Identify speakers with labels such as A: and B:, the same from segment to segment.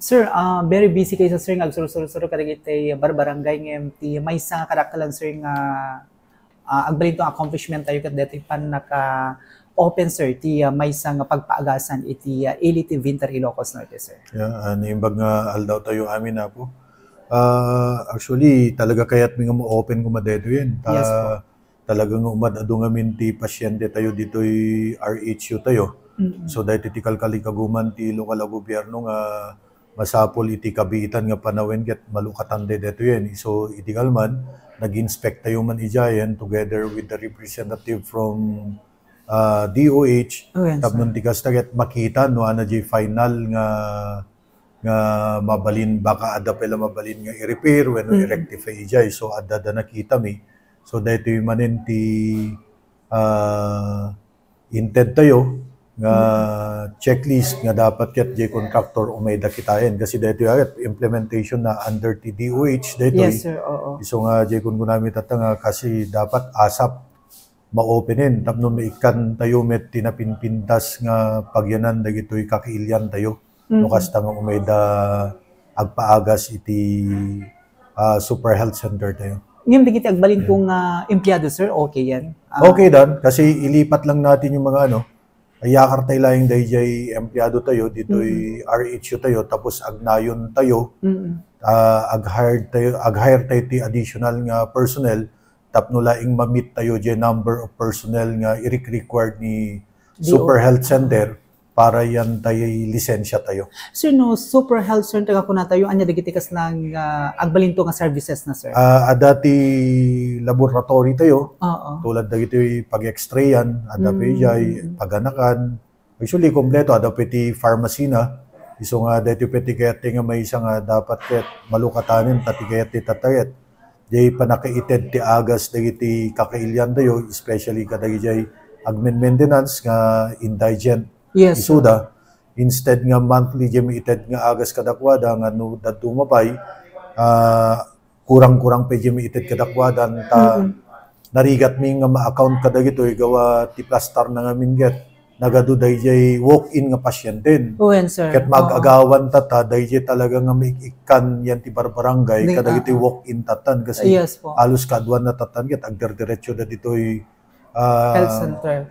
A: Sir, very busy kayo sa sir nga agsurur-surur kadagiti barbarangay ngem ti maysa nga kadakkelan sir nga agbalin tong accomplishment tayo ket deti pan naka open sir ti maysa nga pagpaagasan iti Elite Winter Ilocos Norte sir.
B: Yeah, imbag nga aldaw tayo amin na po. Actually talaga kayat mi nga mo-open kumadeto yan.
A: Yes po.
B: Talagang umadado nga min ti pasyente tayo dito'y RHU tayo. So dahil ti kalkalikaguman ti lokal a gobyerno nga masapol iti kabiitan nga panawin ket malukatande deto yan. So itigal man nag-inspect tayo man ijayan together with the representative from DOH. Tapnon ti kastaget makita no ana di final nga mabalin baka ada pala mabalin nga i-repair when i-rectify ijay. So adda nakita mi. So dahito yung manin ti intent tayo nga checklist nga dapat ket jay contractor umayda kitayen kasi dahito yung implementation na under ti DOH dahito.
A: Yes sir, oo.
B: So nga jay kun kunami tatanga kasi dapat asap ma-openin tapno maikan tayo met tinapinpintas nga pagyanan dagitoy kakiilyan tayo. No kasta nga umayda agpaagas iti Super Health Center tayo.
A: Ngayon digiti agbalin kong empleyado sir, okay yan?
B: Okay dan kasi ilipat lang natin yung mga ayakar tayo lang dayjay empleyado tayo dito'y RHU tayo tapos agnayon tayo ag-hire tayo ti additional nga personnel tapno laing ma-meet tayo jay number of personnel nga i-required ni Super Health Center para yan tayo lisensya tayo.
A: Sir, no, Super Health Center ako na tayo, anya digiti kas lang agbalin to nga services na sir?
B: Adati laboratory tayo, tulad dagito pag-x-ray yan, ada pejay, paganakan. Usually, kompleto, ada peti pharmacy na. Iso nga, dito peti kayat nga may isang dapat kayat malukatanin, tati kayat ti tatayat. Jay panakaited ti agas dagiti kakailyan tayo, especially kadagijay admin maintenance nga indigent.
A: Yes.
B: Isuda, instead nga monthly jemi ited nga agas kadakwada nga no dadto mapay kurang-kurang pa jemi ited kadakwadan ta narigat mi nga ma-account kadagito gawa ti plaster na nga minget nagadu dayjay walk-in nga pasyenten. Ket mag-agawan ta dayjay talaga nga maikan yan ti barbarangay kadagito walk-in tatan kasi alos kadwan na tatan ket agder-diretso da ditoy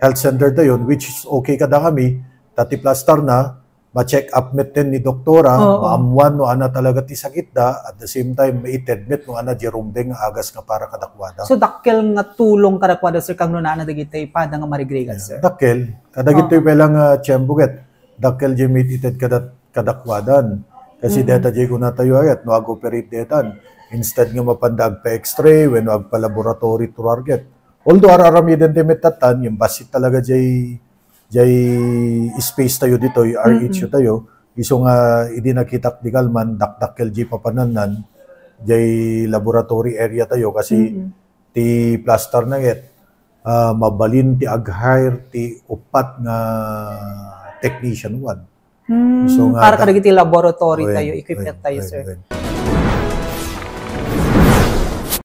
B: health center tayon which is okay kada kami tati plaster na ma-check up met ni doktora maamuan no ana talaga ti sakit da at the same time maited met no ana jerumbeng nga agas nga para kadakwada.
A: So dakkel nga tulong kadakwada sir kang nuna dagiti pada nga marigregan sir.
B: Dakkel kadagitoy pelang tiyembuget dakkel jemit ited kadakwadan kasi data jay ko na tayo ayat no ag-operate detan instead nga mapandag pa x-ray when ag pa laboratory turarget. Although araram identimet tatan, yung basit talaga jay space tayo dito, yung RHU tayo, iso nga hindi nakitak di kalman, dakdakkel jay papananan, jay laboratory area tayo kasi ti plaster na get, mabalin ti ag-hire ti upat nga technician one.
A: So, para kadagiti laboratory tayo, equipment tayo sir.